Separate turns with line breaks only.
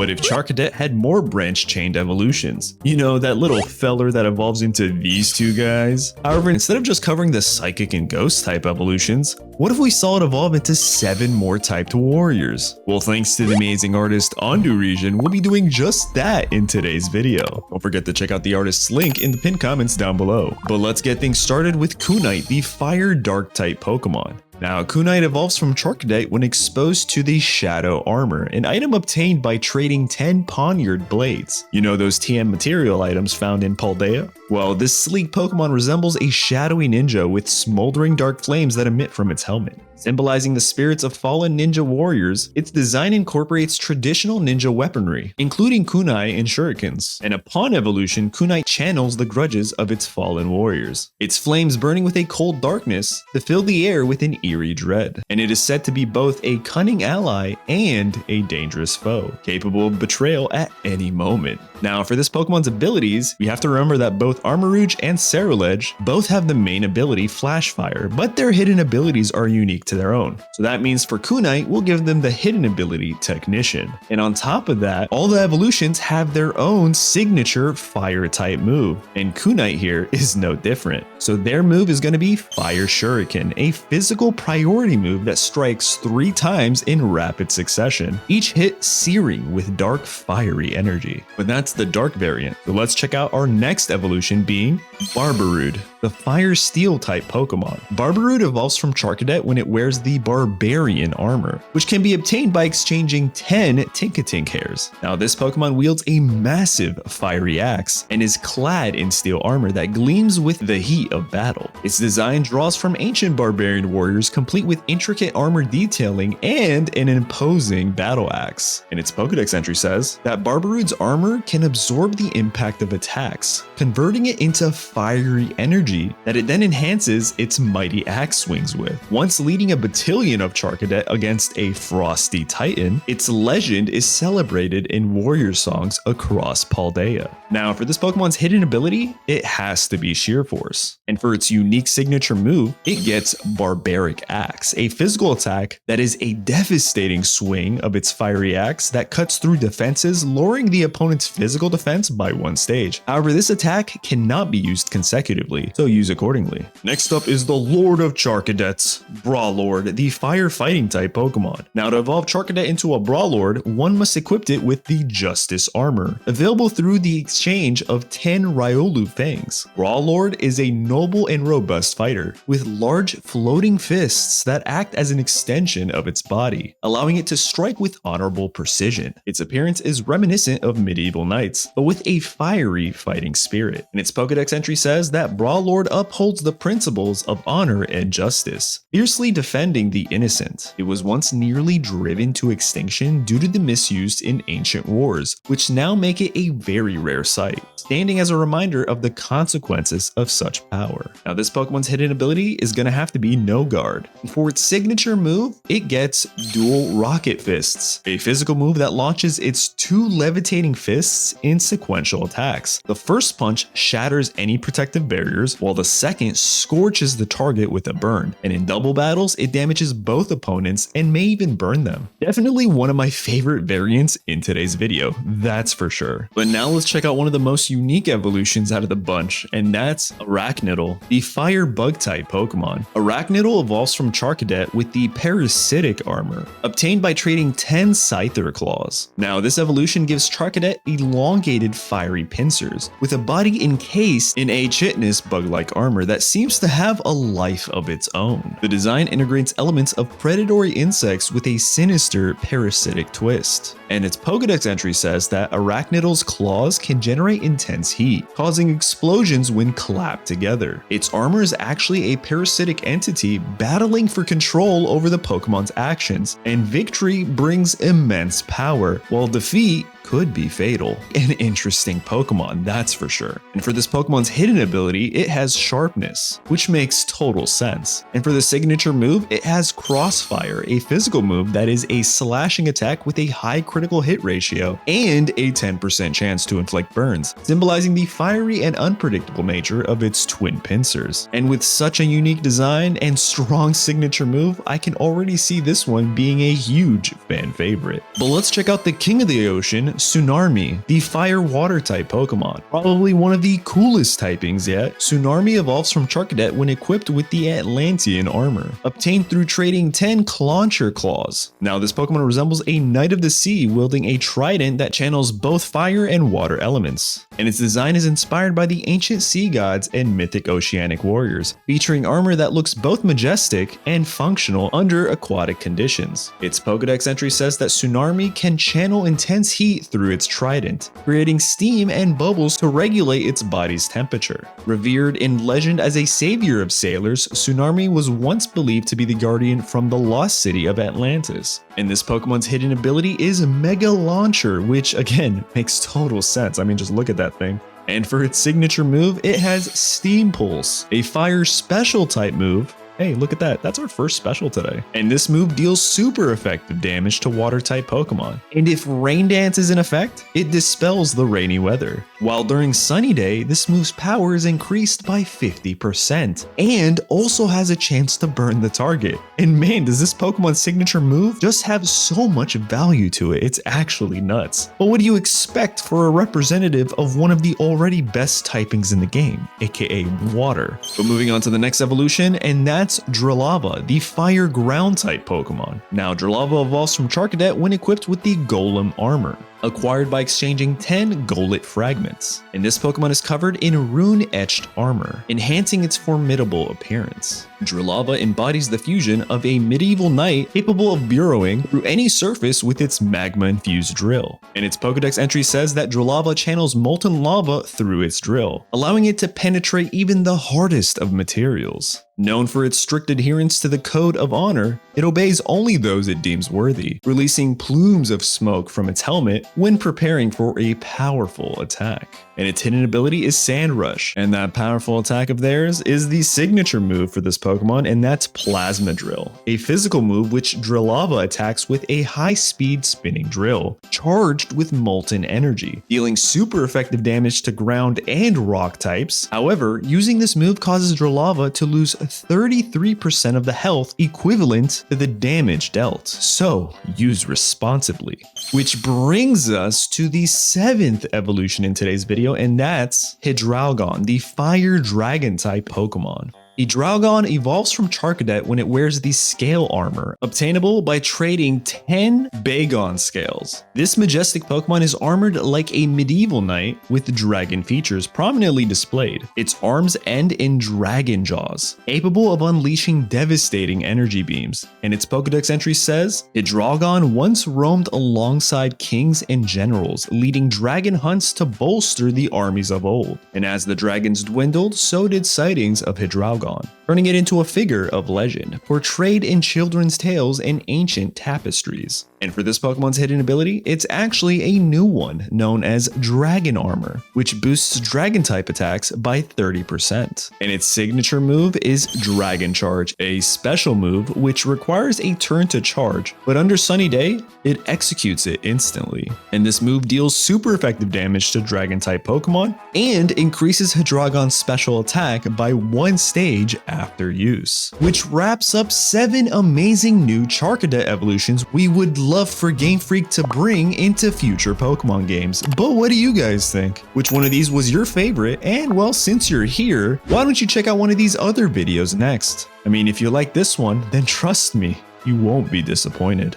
What if Charcadet had more branch-chained evolutions? You know, that little feller that evolves into these two guys? However, instead of just covering the psychic and ghost type evolutions, what if we saw it evolve into 7 more typed warriors? Well, thanks to the amazing artist onduregion, we'll be doing just that in today's video. Don't forget to check out the artist's link in the pinned comments down below. But let's get things started with Kunite, the fire dark type Pokemon. Now, Kunite evolves from Charcadet when exposed to the Shadow Armor, an item obtained by trading 10 Poniard Blades. You know those TM material items found in Paldea? Well, this sleek Pokemon resembles a shadowy ninja with smoldering dark flames that emit from its helmet. Symbolizing the spirits of fallen ninja warriors, its design incorporates traditional ninja weaponry, including kunai and shurikens. And upon evolution, Kunite channels the grudges of its fallen warriors, its flames burning with a cold darkness to fill the air with an eerie dread. And it is said to be both a cunning ally and a dangerous foe, capable of betrayal at any moment. Now, for this Pokemon's abilities, we have to remember that both Armarouge and Ceruledge both have the main ability Flash Fire, but their hidden abilities are unique to their own. So that means for Kunite, we'll give them the hidden ability Technician. And on top of that, all the evolutions have their own signature fire type move, and Kunite here is no different. So their move is going to be Fire Shuriken, a physical priority move that strikes 3 times in rapid succession, each hit searing with dark fiery energy. But that's the dark variant. So let's check out our next evolution being Barbarood, the fire steel type Pokemon. Barbarood evolves from Charcadet when it wears the Barbarian armor, which can be obtained by exchanging 10 Tinkatink hairs. Now, this Pokemon wields a massive fiery axe and is clad in steel armor that gleams with the heat of battle. Its design draws from ancient barbarian warriors, complete with intricate armor detailing and an imposing battle axe. And its Pokedex entry says that Barbarood's armor can absorb the impact of attacks, converting it into fiery energy that it then enhances its mighty axe swings with. Once leading a battalion of Charcadet against a frosty titan, its legend is celebrated in warrior songs across Paldea. Now, for this Pokemon's hidden ability, it has to be Sheer Force. And for its unique signature move, it gets Barbaric Axe, a physical attack that is a devastating swing of its fiery axe that cuts through defenses, lowering the opponent's physical defense by 1 stage. However, this attack cannot be used consecutively, so use accordingly. Next up is the Lord of Charcadets, Brawlord, the fire-fighting type Pokemon. Now, to evolve Charcadet into a Brawlord, one must equip it with the Justice Armor, available through the exchange of 10 Riolu Fangs. Brawlord is a noble and robust fighter, with large floating fists that act as an extension of its body, allowing it to strike with honorable precision. Its appearance is reminiscent of medieval knights, but with a fiery fighting spirit. And its Pokedex entry says that Brawlord upholds the principles of honor and justice, fiercely defending the innocent. It was once nearly driven to extinction due to the misuse in ancient wars, which now make it a very rare sight, standing as a reminder of the consequences of such power. Now, this Pokemon's hidden ability is going to have to be No Guard. And for its signature move, it gets Dual Rocket Fists, a physical move that launches its 2 levitating fists in sequential attacks. The first punch shatters any protective barriers, while the second scorches the target with a burn. And in double battles, it damages both opponents and may even burn them. Definitely one of my favorite variants in today's video, that's for sure. But now let's check out one of the most unique evolutions out of the bunch, and that's Arachniddle, the fire bug type Pokemon. Arachniddle evolves from Charcadet with the Parasitic armor, obtained by trading 10 Scyther Claws. Now, this evolution gives Charcadet elongated fiery pincers, with a body encased in a chitinous bug-like armor that seems to have a life of its own. The design integrates elements of predatory insects with a sinister parasitic twist. And its Pokedex entry says that Arachniddle's claws can generate intense heat, causing explosions when clapped together. Its armor is actually a parasitic entity battling for control over the Pokemon's actions, and victory brings immense power, while defeat could be fatal. An interesting Pokemon, that's for sure. And for this Pokemon's hidden ability, it has Sharpness, which makes total sense. And for the signature move, it has Crossfire, a physical move that is a slashing attack with a high critical hit ratio and a 10% chance to inflict burns, symbolizing the fiery and unpredictable nature of its twin pincers. And with such a unique design and strong signature move, I can already see this one being a huge fan favorite. But let's check out the king of the ocean, Tsunarmi, the fire-water type Pokemon. Probably one of the coolest typings yet. Tsunarmi evolves from Charcadet when equipped with the Atlantean armor, obtained through trading 10 Clauncher Claws. Now this Pokemon resembles a Knight of the Sea wielding a trident that channels both fire and water elements. And its design is inspired by the ancient sea gods and mythic oceanic warriors, featuring armor that looks both majestic and functional under aquatic conditions. Its Pokedex entry says that Tsunarmi can channel intense heat through its trident, creating steam and bubbles to regulate its body's temperature. Revered in legend as a savior of sailors, Tsunarmi was once believed to be the guardian from the lost city of Atlantis. And this Pokemon's hidden ability is Mega Launcher, which again makes total sense. I mean, just look at that thing. And for its signature move, it has Steam Pulse, a fire special type move. Hey, look at that. That's our first special today. And this move deals super effective damage to water type Pokemon. And if Rain Dance is in effect, it dispels the rainy weather. While during Sunny Day, this move's power is increased by 50% and also has a chance to burn the target. And man, does this Pokemon's signature move just have so much value to it. It's actually nuts. But what do you expect for a representative of one of the already best typings in the game, aka water? But moving on to the next evolution, and that's Drillava, the fire ground type Pokemon. Now Drillava evolves from Charcadet when equipped with the Golem armor, acquired by exchanging 10 Golett fragments. And this Pokemon is covered in rune-etched armor, enhancing its formidable appearance. Drillava embodies the fusion of a medieval knight capable of burrowing through any surface with its magma-infused drill. And its Pokedex entry says that Drillava channels molten lava through its drill, allowing it to penetrate even the hardest of materials. Known for its strict adherence to the Code of Honor, it obeys only those it deems worthy, releasing plumes of smoke from its helmet when preparing for a powerful attack. And its hidden ability is Sand Rush, and that powerful attack of theirs is the signature move for this Pokemon, and that's Plasma Drill, a physical move which Drillava attacks with a high-speed spinning drill, charged with molten energy, dealing super effective damage to ground and rock types. However, using this move causes Drillava to lose 33% of the health equivalent to the damage dealt, so use responsibly. Which brings us to the 7th evolution in today's video, and that's Hidreigon, the fire dragon type Pokemon. Hidreigon evolves from Charcadet when it wears the Scale armor, obtainable by trading 10 Bagon scales. This majestic Pokemon is armored like a medieval knight with dragon features prominently displayed. Its arms end in dragon jaws, capable of unleashing devastating energy beams. And its Pokedex entry says, Hidreigon once roamed alongside kings and generals, leading dragon hunts to bolster the armies of old. And as the dragons dwindled, so did sightings of Hidreigon, turning it into a figure of legend, portrayed in children's tales and ancient tapestries. And for this Pokemon's hidden ability, it's actually a new one known as Dragon Armor, which boosts Dragon type attacks by 30%. And its signature move is Dragon Charge, a special move which requires a turn to charge, but under Sunny Day, it executes it instantly. And this move deals super effective damage to Dragon type Pokemon and increases Hidreigon's special attack by 1 stage after use. Which wraps up 7 amazing new Charcadet evolutions we would love for Game Freak to bring into future Pokemon games. But what do you guys think? Which one of these was your favorite? And well, since you're here, why don't you check out one of these other videos next? I mean, if you like this one, then trust me, you won't be disappointed.